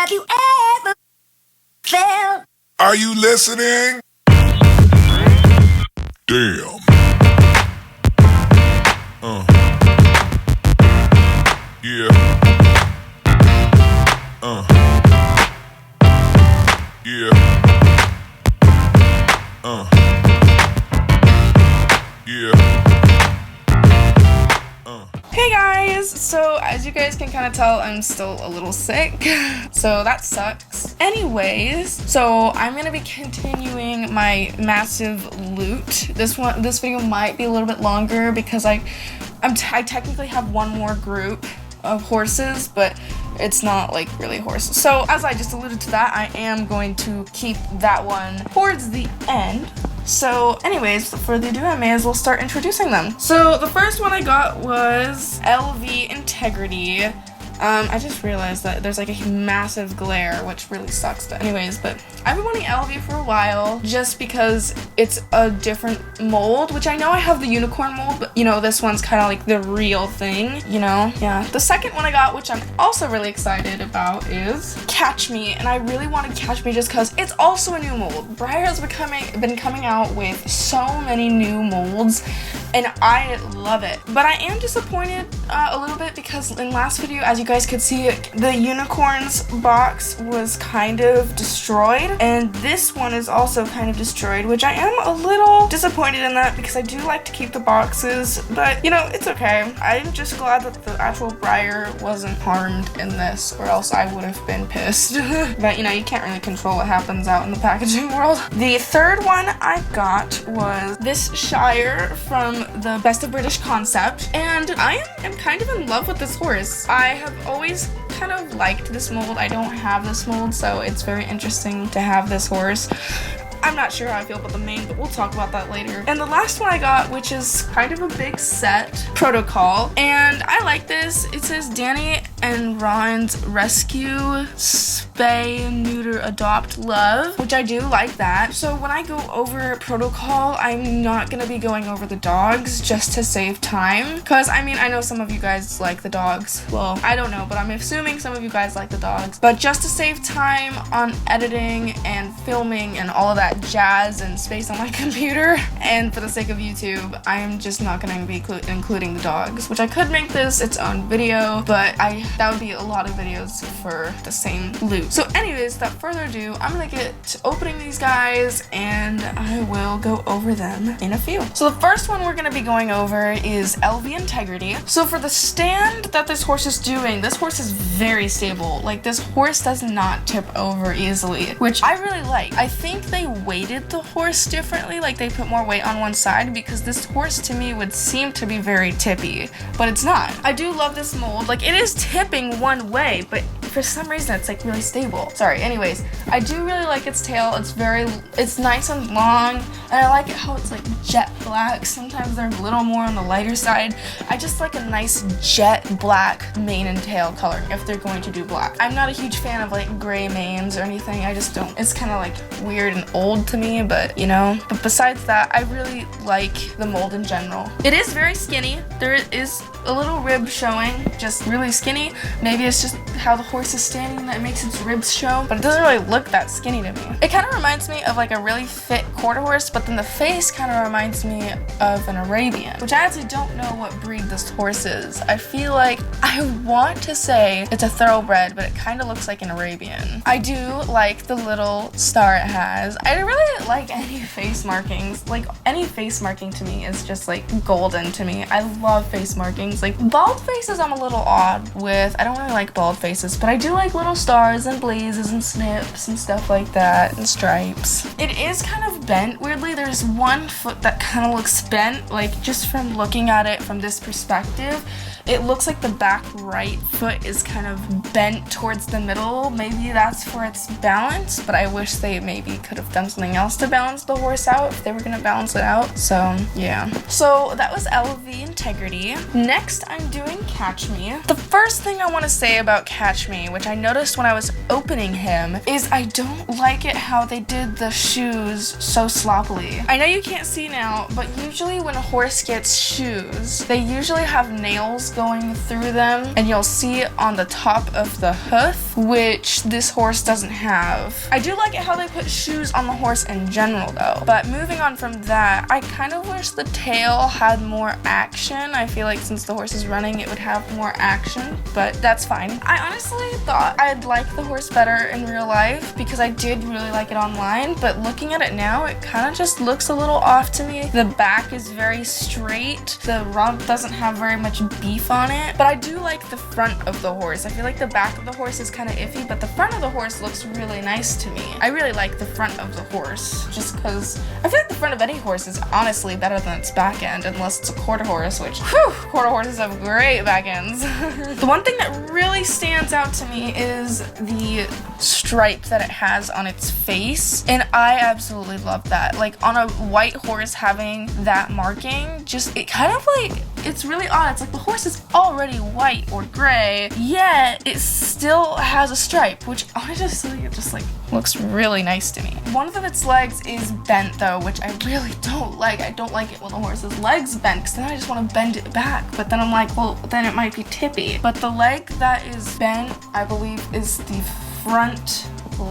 Have you ever felt? Are you listening? Damn. Yeah. Yeah. Yeah. Hey guys! So as you guys can kind of tell, I'm still a little sick, so that sucks. Anyways, so I'm gonna be continuing my massive loot. This video might be a little bit longer because I technically have one more group of horses, but it's not like really horses. So as I just alluded to that, I am going to keep that one towards the end. So anyways, without further ado, I may as well start introducing them. So the first one I got was LV Integrity. I just realized that there's like a massive glare, which really sucks. But anyways, but I've been wanting LV for a while just because it's a different mold, which I know I have the unicorn mold, but you know, this one's kind of like the real thing, you know? Yeah. The second one I got, which I'm also really excited about, is Catch Me, and I really wanted Catch Me just because it's also a new mold. Briar has been coming out with so many new molds, and I love it. But I am disappointed a little bit because in last video, as you guys could see, the unicorns box was kind of destroyed, and this one is also kind of destroyed, which I am a little disappointed in that because I do like to keep the boxes, but you know, it's okay. I'm just glad that the actual Briar wasn't harmed in this, or else I would have been pissed. But you know, you can't really control what happens out in the packaging world. The third one I got was this Shire from the Best of British Concept, and I am kind of in love with this horse. I have always kind of liked this mold. I don't have this mold, so it's very interesting to have this horse. I'm not sure how I feel about the mane, but we'll talk about that later. And the last one I got, which is kind of a big set, Protocol, and I like this. It says Danny and Ron's Rescue, Spay, Neuter, Adopt, Love, which I do like that. So when I go over Protocol, I'm not gonna be going over the dogs just to save time, because I mean, I know some of you guys like the dogs. Well, I don't know, but I'm assuming some of you guys like the dogs. But just to save time on editing and filming and all of that jazz and space on my computer, and for the sake of YouTube, I am just not going to be including the dogs, which I could make this its own video, but that would be a lot of videos for the same loot. So anyways, without further ado, I'm going to get to opening these guys, and I will go over them in a few. So the first one we're going to be going over is LV Integrity. So for the stand that this horse is doing, this horse is very stable. Like, this horse does not tip over easily, which I really like. I think they weighted the horse differently, like they put more weight on one side, because this horse to me would seem to be very tippy, but it's not. I do love this mold. Like, it is tipping one way, but for some reason it's like really stable. Sorry, anyways, I do really like its tail. It's nice and long, and I like it how it's like jet black. Sometimes they're a little more on the lighter side. I just like a nice jet black mane and tail coloring if they're going to do black. I'm not a huge fan of like gray manes or anything. I just don't. It's kind of like weird and old to me, but you know. But besides that, I really like the mold in general. It is very skinny. There is a little rib showing, just really skinny. Maybe it's just how the horse is standing that makes its ribs show, but it doesn't really look that skinny to me. It kind of reminds me of like a really fit quarter horse, but then the face kind of reminds me of an Arabian, which I actually don't know what breed this horse is. I feel like I want to say it's a thoroughbred, but it kind of looks like an Arabian. I do like the little star it has. I really like any face markings. Like, any face marking to me is just like golden to me. I love face markings. Like, bald faces I'm a little odd with. I don't really like bald faces, but I do like little stars and blazes and snips and stuff like that, and stripes. It is kind of bent weirdly. There's one foot that kind of looks bent, like just from looking at it from this perspective. It looks like the back right foot is kind of bent towards the middle. Maybe that's for its balance, but I wish they maybe could have done something else to balance the horse out if they were gonna balance it out. So yeah. So that was LV Integrity. Next, I'm doing Catch Me. The first thing I want to say about Catch Me, which I noticed when I was opening him, is I don't like it how they did the shoes so sloppily. I know you can't see now, but usually when a horse gets shoes, they usually have nails going through them, and you'll see on the top of the hoof, which this horse doesn't have. I do like it how they put shoes on the horse in general though, but moving on from that, I kind of wish the tail had more action. I feel like since the horse is running, it would have more action, but that's fine. I honestly thought I'd like the horse better in real life because I did really like it online, but looking at it now, it kind of just looks a little off to me. The back is very straight. The rump doesn't have very much beef on it, but I do like the front of the horse. I feel like the back of the horse is kind of iffy, but the front of the horse looks really nice to me. I really like the front of the horse just because I feel like the front of any horse is honestly better than its back end, unless it's a quarter horse, which, whew, quarter horses have great back ends. The one thing that really stands out to me is the stripe that it has on its face, and I absolutely love that. Like on a white horse having that marking, just it kind of like, it's really odd. It's like the horse is already white or gray, yet it still has a stripe, which honestly it just like looks really nice to me. One of its legs is bent though, which I really don't like. I don't like it when the horse's legs bent because then I just want to bend it back, but then I'm like, well, then it might be tippy. But the leg that is bent, I believe, is the front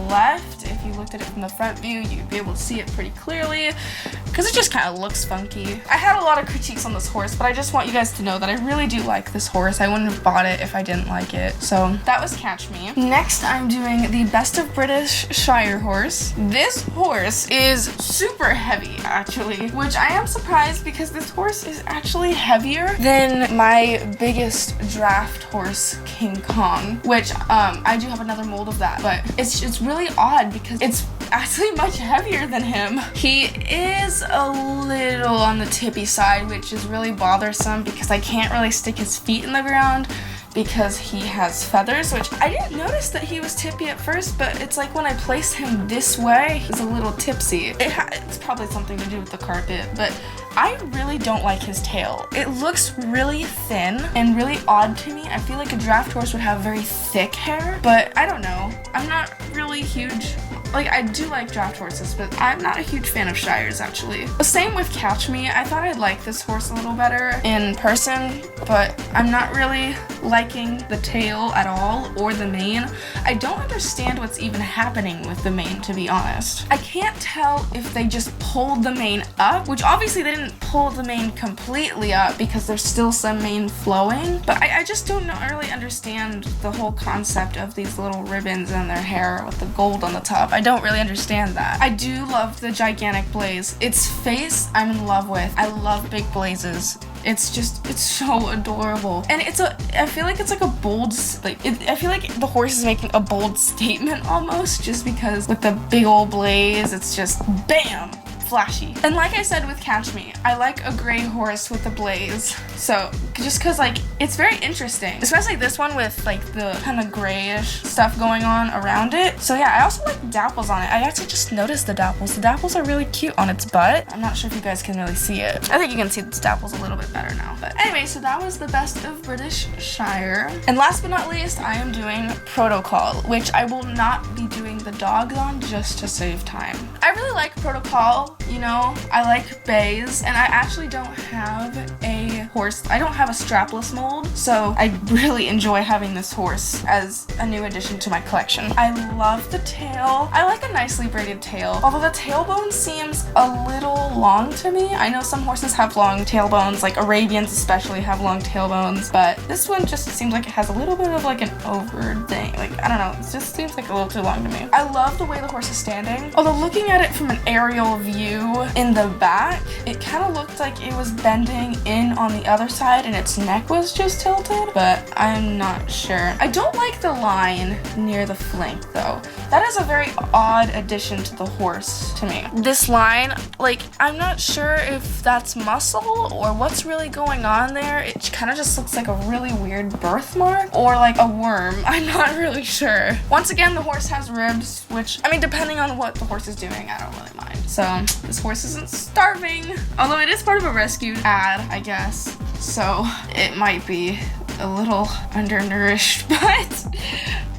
left. If you looked at it from the front view, you'd be able to see it pretty clearly because it just kind of looks funky. I had a lot of critiques on this horse, but I just want you guys to know that I really do like this horse. I wouldn't have bought it if I didn't like it. So that was Catch Me. Next, I'm doing the Best of British Shire horse. This horse is super heavy actually, which I am surprised because this horse is actually heavier than my biggest draft horse, King Kong, which I do have another mold of that, but it's really odd because it's actually much heavier than him. He is a little on the tippy side, which is really bothersome because I can't really stick his feet in the ground because he has feathers, which I didn't notice that he was tippy at first, but it's like when I place him this way, he's a little tipsy. It's probably something to do with the carpet, but I really don't like his tail. It looks really thin and really odd to me. I feel like a draft horse would have very thick hair, but I don't know. I'm not really huge. Like, I do like draft horses, but I'm not a huge fan of Shires, actually. The same with Catch Me. I thought I'd like this horse a little better in person, but I'm not really liking the tail at all, or the mane. I don't understand what's even happening with the mane, to be honest. I can't tell if they just pulled the mane up, which obviously they didn't pull the mane completely up because there's still some mane flowing, but I just don't really understand the whole concept of these little ribbons in their hair with the gold on the top. I don't really understand that. I do love the gigantic blaze. Its face, I'm in love with. I love big blazes. It's so adorable. And I feel like it's like a bold, I feel like the horse is making a bold statement almost, just because with the big old blaze, it's just BAM! Flashy. And like I said with Catch Me, I like a gray horse with a blaze. So just cause like it's very interesting, especially this one with like the kind of grayish stuff going on around it. So yeah, I also like dapples on it. I actually just noticed the dapples. The dapples are really cute on its butt. I'm not sure if you guys can really see it. I think you can see the dapples a little bit better now. But anyway, so that was the Best of British Shire. And last but not least, I am doing Protocol, which I will not be doing the dogs on just to save time. I really like Protocol. You know, I like bays, and I actually don't have a horse. I don't have a strapless mold, so I really enjoy having this horse as a new addition to my collection. I love the tail. I like a nicely braided tail, although the tailbone seems a little long to me. I know some horses have long tailbones, like Arabians especially have long tailbones, but this one just seems like it has a little bit of like an over thing. Like, I don't know, it just seems like a little too long to me. I love the way the horse is standing, although looking at it from an aerial view in the back, it kind of looked like it was bending in on the other side and its neck was just tilted, but I'm not sure. I don't like the line near the flank though. That is a very odd addition to the horse to me. This line, like, I'm not sure if that's muscle or what's really going on there. It kind of just looks like a really weird birthmark or like a worm. I'm not really sure. Once again, the horse has ribs, which, I mean, depending on what the horse is doing, I don't really mind. So this horse isn't starving, although it is part of a rescue ad, I guess. So it might be a little undernourished, but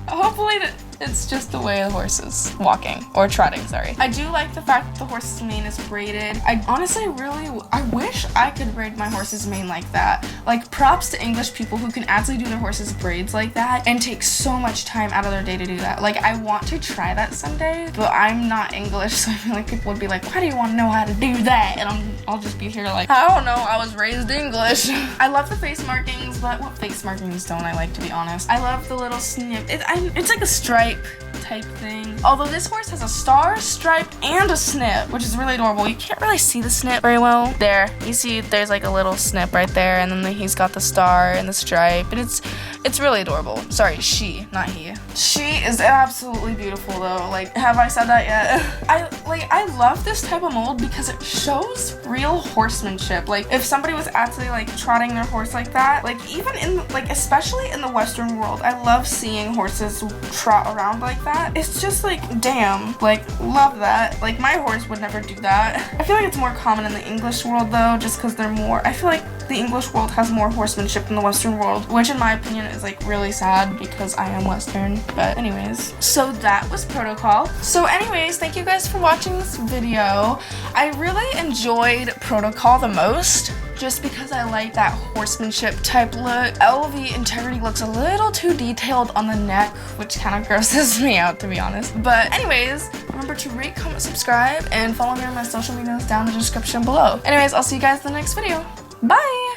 hopefully It's just the way the horse is walking or trotting, sorry. I do like the fact that the horse's mane is braided. I honestly I wish I could braid my horse's mane like that. Like, props to English people who can actually do their horse's braids like that and take so much time out of their day to do that. Like, I want to try that someday, but I'm not English, so I feel like people would be like, why do you want to know how to do that? And I'll just be here like, I don't know, I was raised English. I love the face markings, but what face markings don't I like, to be honest? I love the little snip. It's like a stripe type thing. Although this horse has a star, stripe, and a snip, which is really adorable. You can't really see the snip very well. There, you see there's like a little snip right there, and then he's got the star and the stripe, and it's really adorable. Sorry, she, not he. She is absolutely beautiful though. Like, have I said that yet? I love this type of mold because it shows real horsemanship. Like, if somebody was actually like trotting their horse like that, like even in like, especially in the Western world, I love seeing horses trot around like that. It's just like, damn, like, love that. Like, my horse would never do that. I feel like it's more common in the English world though, just because they're more, I feel like the English world has more horsemanship than the Western world, which in my opinion is like really sad because I am Western. But anyways, so that was Protocol. So anyways, thank you guys for watching this video. I really enjoyed Protocol the most, just because I like that horsemanship type look. LV Integrity looks a little too detailed on the neck, which kind of grosses me out, to be honest. But anyways, remember to rate, comment, subscribe, and follow me on my social medias down in the description below. Anyways, I'll see you guys in the next video. Bye!